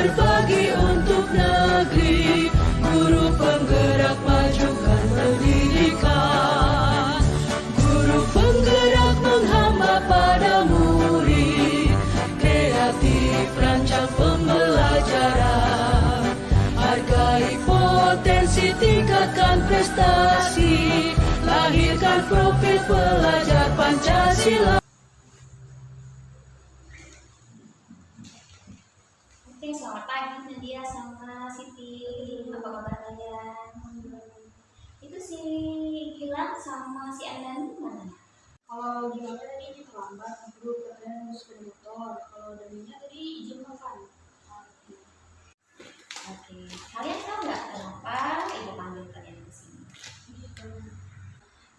berbagi untuk negeri, guru penggerak majukan pendidikan, guru penggerak menghamba pada murid, kreatif rancang pembelajaran, hargai potensi, tingkatkan prestasi, lahirkan profil pelajar Pancasila. Oke, selamat pagi Nadia sama Siti. Apa kabar kalian? Itu si Gilang sama si Andan mana? Kalau Gilang tadi terlambat, dulu katanya mau sepeda motor. Kalau Daninya tadi izin makan. Oke, kalian tahu nggak kenapa ibu panggil kalian ke sini?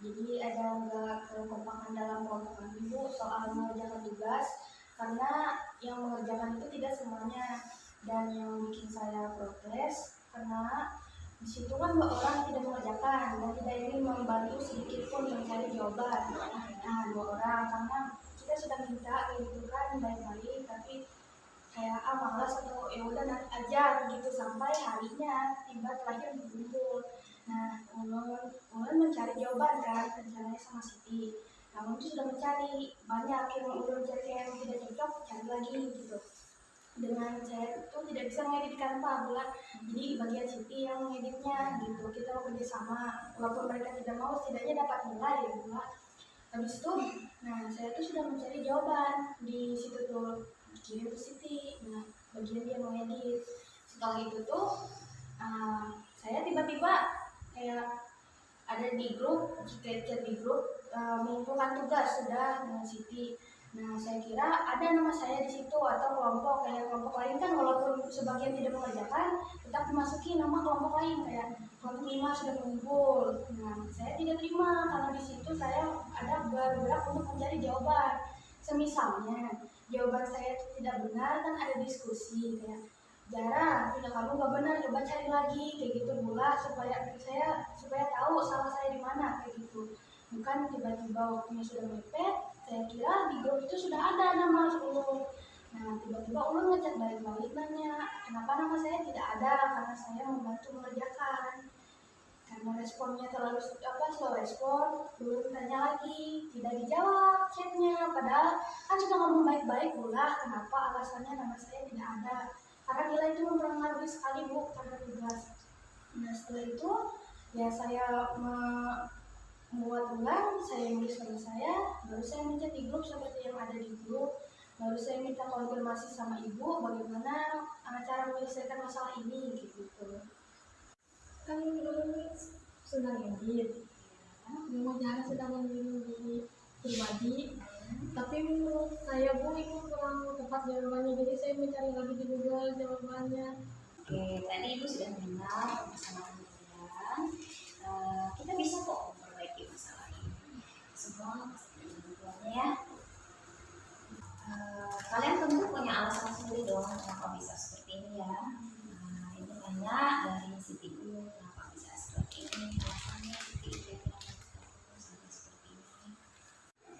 Jadi ada nggak kekompakan dalam kelompok kami Bu soal mengerjakan tugas, karena yang mengerjakan itu tidak semuanya. Dan yang bikin saya protes karena di situ kan 2 orang tidak mengerjakan dan tidak ingin membantu sedikit pun mencari jawaban. Nah, 2 orang karena kita sudah minta gitu kan baik-baik, tapi kayak malas atau ya udah nanti aja gitu sampai harinya tiba terakhir berkumpul. Nah, mulai mencari jawaban kan rencananya sama Siti. Namun itu sudah mencari banyak yang udah mencari yang tidak cocok, cari lagi gitu. Dengan saya itu tidak bisa mengedit Canva bulan, jadi bagian Siti yang mengeditnya gitu. Kita bekerja sama, walaupun mereka tidak mau setidaknya dapat nilai ya bulan. Habis itu, nah saya tuh sudah mencari jawaban di situ tuh kirim ke Siti. Nah bagian dia mengedit. Setelah itu tuh saya tiba-tiba kayak ada di grup, chat di grup mengumpulkan tugas sudah dengan Siti. Nah, saya kira ada nama saya di situ atau kelompok kayak kelompok lain kan walaupun sebagian tidak mengerjakan tetap dimasuki nama kelompok lain kayak kelompok 5 sudah mengumpul. Nah, saya tidak terima karena di situ saya ada bergerak untuk mencari jawaban. Semisalnya jawaban saya itu tidak benar kan ada diskusi kayak Jara, tidak kamu nggak benar, coba cari lagi kayak gitu pula supaya tahu salah saya di mana kayak gitu. Bukan tiba-tiba waktunya sudah mepet, saya kira di grup itu sudah ada nama Ulun. Nah, tiba-tiba Ulun ngechat balik-balik nanya, kenapa nama saya tidak ada? Karena saya membantu mengerjakan. Karena responnya terlalu slow respon, Ulun tanya lagi, tidak dijawab chatnya. Padahal kan sudah ngomong baik-baik pula, kenapa alasannya nama saya tidak ada? Karena nilai itu mempengaruhi sekali Bu pada tugas. Nah, setelah itu ya saya membuat ulang, saya nulis nama saya, baru saya mencet di grup seperti yang ada di grup, baru saya minta konfirmasi sama ibu bagaimana cara menyelesaikan masalah ini gitu. Kan sudah edit, memang Jara sudah memilih diri pribadi, tapi menurut saya Bu itu kurang tepat jawabannya, jadi saya mencari lagi di Google jawabannya. Oke, tadi ibu sudah mendengar permasalahan kalian. Kita bisa kok memperbaiki masalah ini. Semua pasti tujuannya ya. Kalian tentu punya alasan sendiri dong kenapa bisa seperti ini ya. Ini banyak dari Siti dulu kenapa bisa seperti ini, alasannya Siti kira-kira sampai seperti ini.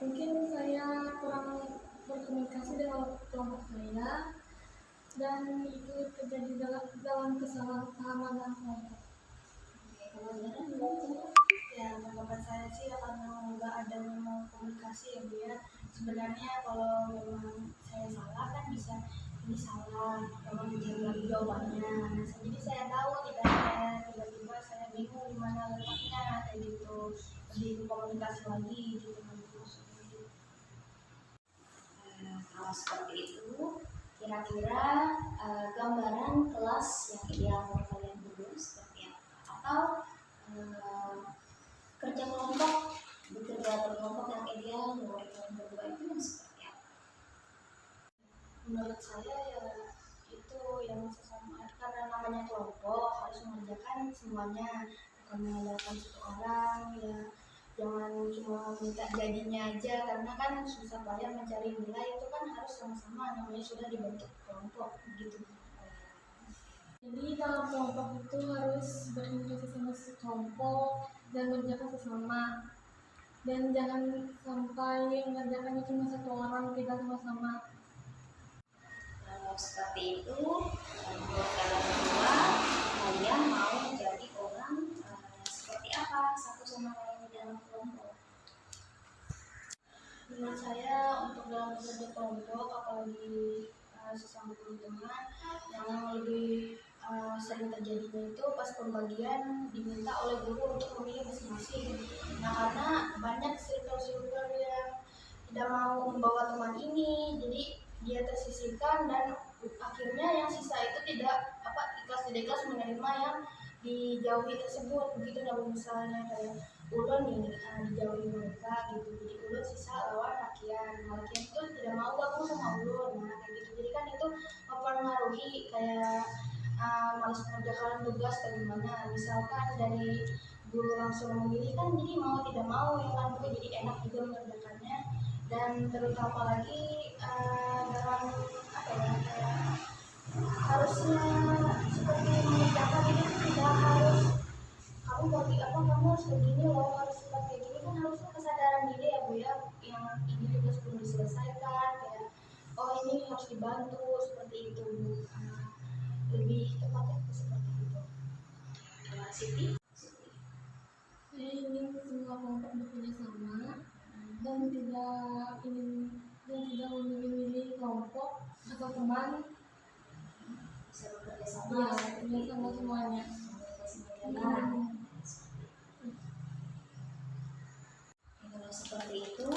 Mungkin saya kurang berkomunikasi dengan kelompok saya dan itu terjadi dalam kesalahpahaman dan kelompok. Kalau Jara Ya, tanggapan saya sih karena nggak ada memang komunikasi ya Bu ya. Sebenarnya kalau memang saya salah kan bisa ini salah, kalau mencari lagi jawabannya. Nah, jadi saya tahu tidak ada, tiba-tiba saya bingung di mana letaknya kayak gitu. Lebih komunikasi lagi gitu kan Bu. kalau seperti itu, kira-kira gambaran kelas yang ideal untuk kalian berdua seperti apa? Atau kerja kelompok, bekerja berkelompok yang ideal menurut kalian berdua itu yang seperti apa? Menurut saya ya itu yang sesama, karena namanya kelompok harus mengerjakan semuanya, bukan mengandalkan satu orang ya. Jangan cuma minta jadinya aja, karena kan susah payah mencari nilai itu kan harus sama-sama, namanya sudah dibentuk kelompok gitu. Jadi dalam kelompok itu harus berintegrasi sama kelompok dan mengerjakan sesama, dan jangan sampai mengerjakannya cuma satu orang, tidak sama-sama. Kalau seperti itu, Menurut saya untuk dalam bekerja kelompok apalagi sesama teman-teman yang lebih sering terjadinya itu pas pembagian diminta oleh guru untuk memilih masing-masing. Nah karena banyak circle-circle yang tidak mau membawa teman ini, jadi dia tersisihkan dan akhirnya yang sisa itu tidak ikhlas tidak ikhlas menerima yang dijauhi tersebut. Begitu namun misalnya kayak ulun nih dijauhi mereka gitu, jadi ulun sisa lawan rakian. Nah rakian itu tidak mau gabung sama ulun, nah kayak gitu. Jadi kan itu mempengaruhi kayak malas mengerjakan tugas atau gimana. Misalkan dari guru langsung memilih kan jadi mau tidak mau ya kan, itu jadi enak juga mengerjakannya. Dan terutama lagi dalam apa ya kayak harusnya seperti mengerjakan ini tidak harus kamu bagi apa kamu harus begini loh, harus kayak gini kan. Harusnya kesadaran diri ya Bu ya, yang ini tugas belum diselesaikan kayak oh ini harus dibantu seperti itu Bu. Lebih tepatnya seperti itu. Siti. Saya ingin semua kelompok bekerja sama dan tidak memilih kelompok atau teman. Bisa bekerja Ya, sama. bekerja sama semuanya. Kalau seperti itu,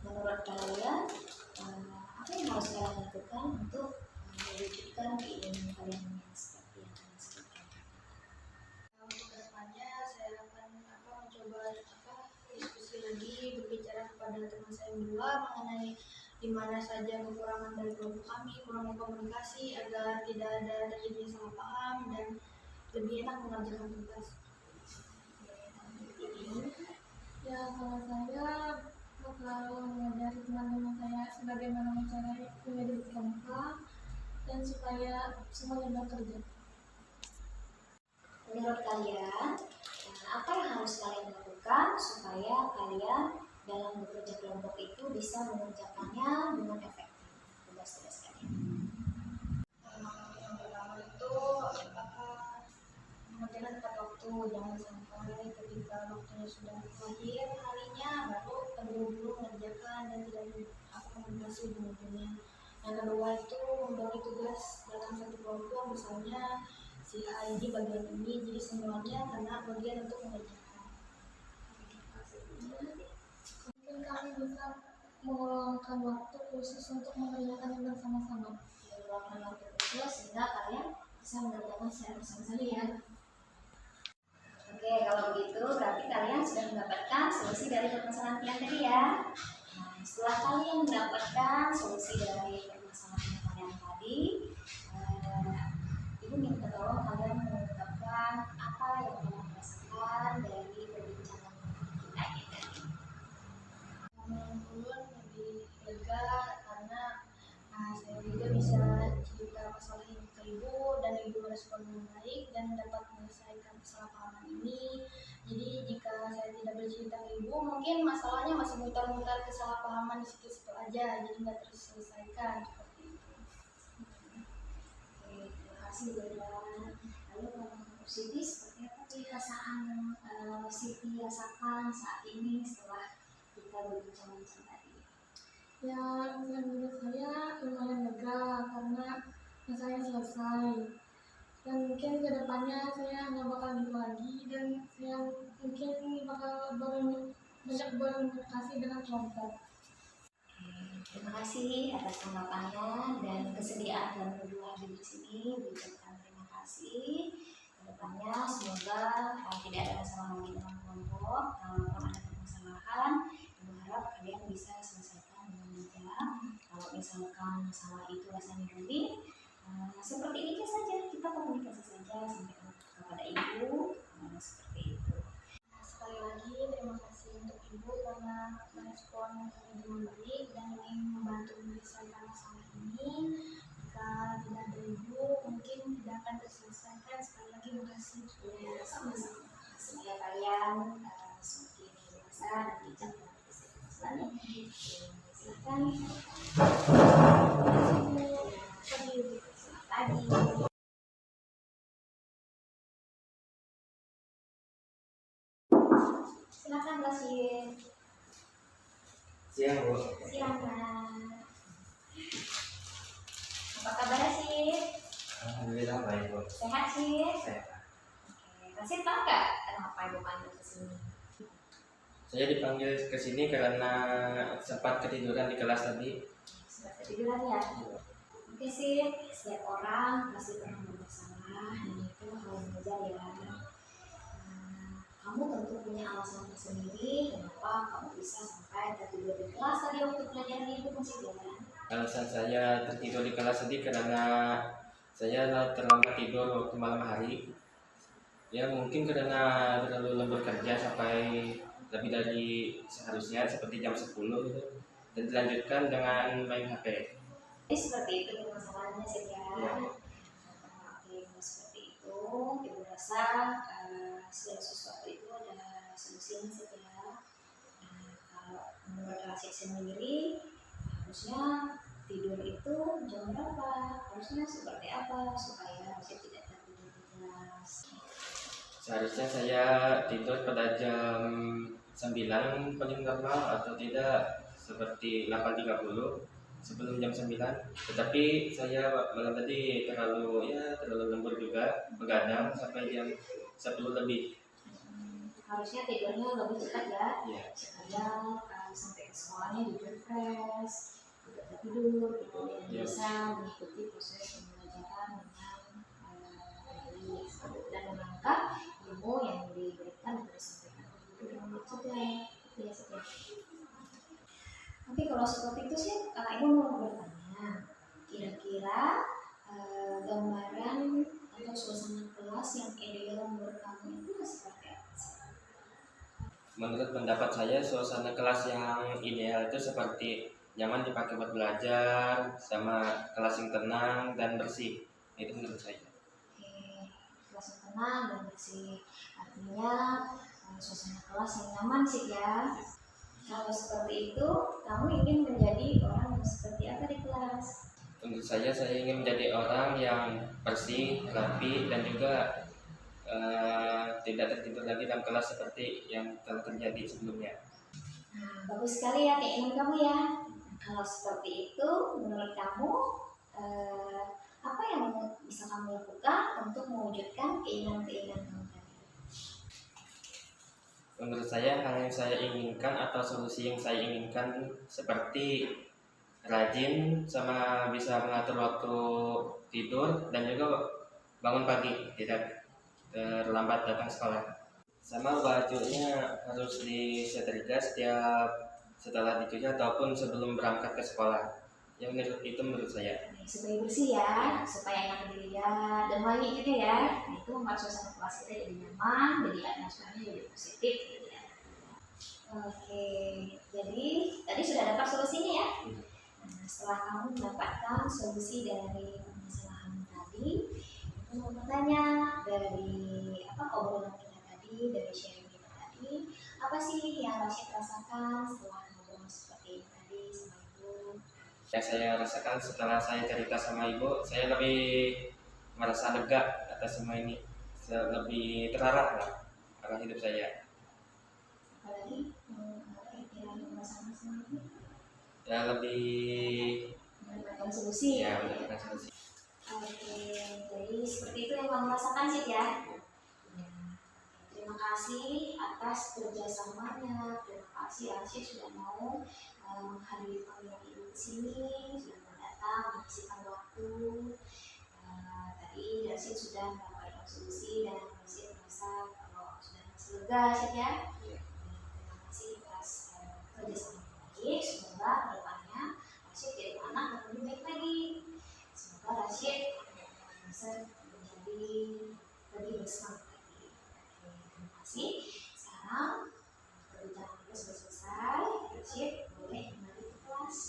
menurut kalian apa yang harus kalian lakukan untuk mewujudkan keinginan kalian yang seperti yang kalian sebutkan? Untuk kedepannya saya akan mencoba diskusi lagi, berbicara kepada teman saya berdua mengenai di mana saja kekurangan dari kelompok kami, kurangnya komunikasi agar tidak ada terjadi salah paham dan lebih enak mengerjakan tugas. Ya, kalau saya bakal mengajari teman-teman saya bagaimana cara menjadi kompak dan supaya semuanya bekerja. Menurut kalian, apa yang harus kalian lakukan supaya kalian dalam bekerja kelompok itu bisa mengerjakannya dengan efektif tugas-tugas kalian? Yang pertama itu mengerjakan tepat waktu, jangan sampai ketika waktunya sudah akhir harinya baru terburu-buru mengerjakan dan tidak komunikasi ujung-ujungnya. Yang kedua itu membagi tugas dalam satu kelompok, misalnya si A ini bagian ini, jadi semuanya kena bagian untuk mengerjakan. Mungkin kami bisa meluangkan waktu khusus untuk mengerjakannya bersama-sama. Meluangkan waktu khusus sehingga kalian bisa mengerjakan secara bersama-sama ya. Oke, kalau begitu berarti kalian sudah mendapatkan solusi dari permasalahan kalian tadi ya. Nah, setelah kalian mendapatkan solusi dari permasalahan kalian tadi, Ibu minta tolong kalian mengungkapkan apa yang kalian rasakan dari perbincangan kita ini tadi. Ulun lebih lega karena saya juga bisa cerita masalah ini ke ibu dan ibu merespon dengan baik dan dapat menyelesaikan kesalahpahaman ini. Jadi jika saya tidak bercerita ke ibu, mungkin masalahnya masih mutar-mutar kesalahpahaman di situ-situ aja, jadi nggak terselesaikan seperti itu. Oke, terima kasih Bunda. Lalu kalau Siti, seperti apa sih perasaan Siti rasakan saat ini setelah kita berbincang-bincang tadi? Ya, menurut saya lumayan lega karena saya selesai. Dan mungkin kedepannya saya nggak bakal gitu lagi dan saya mungkin bakal banyak berkomunikasi dengan kelompok. Terima kasih atas tanggapannya dan kesediaan kalian berdua hadir di sini. Ucapkan terima kasih. Kedepannya semoga tidak ada masalah lagi dalam kelompok. Kalau ada permasalahan, Ibu harap kalian bisa selesaikan dengan bijak. Kalau misalkan masalah itu rasanya rumit, seperti ini saja, kita komunikasi saja sampai kepada Ibu, seperti itu. Sekali lagi terima kasih untuk ibu karena merespon dengan baik dan ingin membantu menyelesaikan masalah ini. Jika tidak ada ibu, mungkin tidak akan terselesaikan. Sekali lagi terima kasih. Ya, sama-sama. Semoga kalian semakin dewasa dan bijak dalam menyelesaikan masalahnya. Silakan. Selamat pagi. Silakan Rasin. Siang, Bu. Siang, Kak. Apa kabar sih? Alhamdulillah baik, Bu. Sehat sih? Sehat. Oke. Kasih tahu nggak kenapa Ibu panggil ke sini? Saya dipanggil ke sini karena sempat ketiduran di kelas tadi. Sudah ketiduran ya? Oke sih, setiap orang pasti pernah berbuat salah dan itu hal yang wajar ya. Kamu tentu punya alasan tersendiri kenapa kamu bisa sampai tertidur di kelas tadi waktu pelajaran itu masih jalan. Alasan saya tertidur di kelas tadi karena saya terlambat tidur waktu malam hari. Ya mungkin karena terlalu lembur kerja sampai lebih dari seharusnya seperti jam 10 gitu. Dan dilanjutkan dengan main HP. Jadi seperti itu masalahnya sih ya. Ya. Oke, kalau seperti itu, Ibu rasa segala sesuatu itu ada solusinya sih ya. Kalau menurut Rasyid sendiri, harusnya tidur itu jam berapa? Harusnya seperti apa supaya Rasyid tidak tertidur di kelas? Seharusnya saya tidur pada jam 9 paling normal atau tidak seperti 8.30 sebelum jam 9. Tetapi saya malam tadi terlalu lembur juga, begadang sampai jam 10 lebih. Harusnya tidurnya lebih cepat ya, Ya. supaya sampai ke sekolahnya juga fresh, tidak tertidur, gitu, dan Ya. bisa mengikuti proses pembelajaran dengan baik dan menangkap ilmu yang diberikan atau disampaikan itu dengan baik juga. Itu ya setiap. Oke, kalau seperti itu sih, Ibu mau bertanya, kira-kira gambaran atau suasana kelas yang ideal menurut kamu itu seperti apa sih? Menurut pendapat saya, suasana kelas yang ideal itu seperti nyaman dipakai buat belajar, sama kelas yang tenang dan bersih. Itu menurut saya. Oke, kelas yang tenang dan bersih. Artinya suasana kelas yang nyaman sih ya. Kalau seperti itu, kamu ingin menjadi orang yang seperti apa di kelas? Menurut saya ingin menjadi orang yang bersih, rapi, dan juga tidak tertidur lagi dalam kelas seperti yang telah terjadi sebelumnya. Nah, bagus sekali ya keinginan kamu ya. Kalau seperti itu, menurut kamu apa yang bisa kamu lakukan untuk mewujudkan keinginan-keinginan kamu tadi? Menurut saya hal yang saya inginkan atau solusi yang saya inginkan seperti rajin sama bisa mengatur waktu tidur dan juga bangun pagi, tidak terlambat datang sekolah. Sama bajunya harus disetrika setelah dicuci ataupun sebelum berangkat ke sekolah. Itu menurut saya. Supaya bersih ya, supaya enak dilihat dan wangi juga ya. Nah, itu membuat suasana kelas kita jadi nyaman, jadi atmosfernya jadi positif gitu ya. Oke, jadi tadi sudah dapat solusinya ya. Nah, setelah kamu mendapatkan solusi dari permasalahan tadi, aku mau bertanya dari obrolan kita tadi, dari sharing kita tadi, apa sih yang Rasyid rasakan setelah ngobrol seperti ini tadi sama Ibu? Yang saya rasakan setelah saya cerita sama ibu, saya lebih merasa lega atas semua ini. Saya lebih terarah lah arah hidup saya. Apalagi yang bersama sama ini Ya lebih mendapatkan solusi. ya mendapatkan solusi. Oke, jadi seperti itu yang kamu rasakan sih ya. Terima kasih atas kerjasamanya. Terima kasih Asyik sudah mau menghadiri panggilan ibu ke sini, sudah mau datang mengisikan waktu. Tadi Asyik sudah mendapatkan solusi dan Asyik merasa kalau sudah merasa lega Asyik ya. Terima kasih atas kerjasama yang baik. Semoga kedepannya Asyik jadi anak yang lebih baik lagi. Semoga Rasyid bisa menjadi lebih bersemangat lagi. Terima kasih. Sekarang perbincangan kita sudah selesai. Rasyid boleh kembali ke kelas.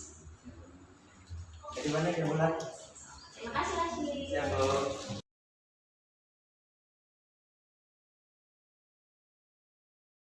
Dari mana ke bulan?